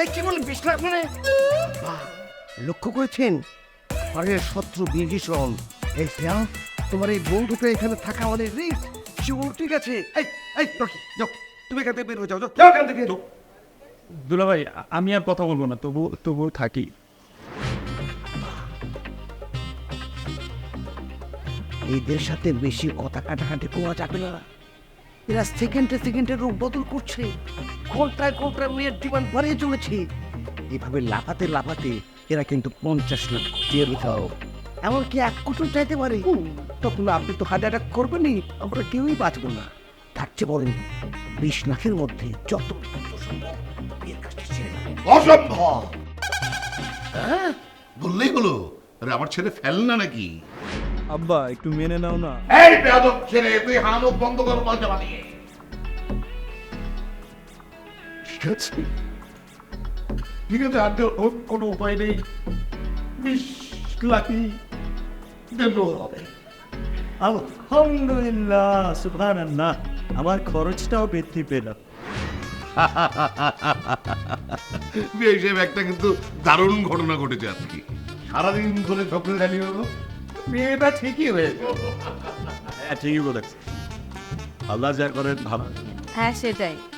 এই কি বলেন 20 লাখ মানে? বাহ, লক্ষ্য করেছেন ঘরের শত্রু বিভীষণ। এই শ্যাম, তোমার এই বন্ধুটা এখানে থাকা আমাদের রিস্ক। শিবু ঠিক আছে। এই এই রকি যাও, তুমি এখান থেকে বের হয়ে যাও, যাও যাও এখান থেকে। দুলাভাই আমি আর কথা বলবো না, তবু থাকি। এদের সাথে বেশি কথা কাটাকাটি করা যাবে না। এরা সেকেন্ডে সেকেন্ডে রূপ বদল করছে, ঘন্টায় ঘন্টায় মেয়ের ডিমান্ড বাড়িয়ে চলেছে। এভাবে লাফাতে লাফাতে এরা কিন্তু 50 লাখ দিয়ে কোথাও এমনকি 1 কোটি চাইতে পারে। তখন আপনি তো হার্ট অ্যাটাক করবেনই, আমরা কেউই বাঁচবো না। তার চেয়ে বলেন 20 লাখের মধ্যে যত দ্রুত সম্ভব বিয়ের কাজটা ছেড়ে দেবেন। অসম্ভব। হ্যাঁ বললেই হলো। আরে আমার ছেলে ফেলনা নাকি? আব্বা একটু মেনে নাও না। এই বেয়াদব ছেলে, তুই হামক বন্ধ কর পাল্টা বানিয়ে। ঠিক আছে ঠিক আছে, আর ওর কোনো উপায় নেই। 20 লাখই দেবো হবে। আলহামদুলিল্লাহ, সুবহানাল্লাহ, আমার খরচটাও বৃদ্ধি পেল। বিয়ে সাহেব, একটা কিন্তু দারুণ ঘটনা ঘটেছে আজকে। সারাদিন ধরে স্বপ্ন জানি হলো মেয়েটা ঠিকই হয়েছে। হ্যাঁ ঠিকই বলেছে, আল্লাহ যা করেন ভালো। হ্যাঁ সেটাই।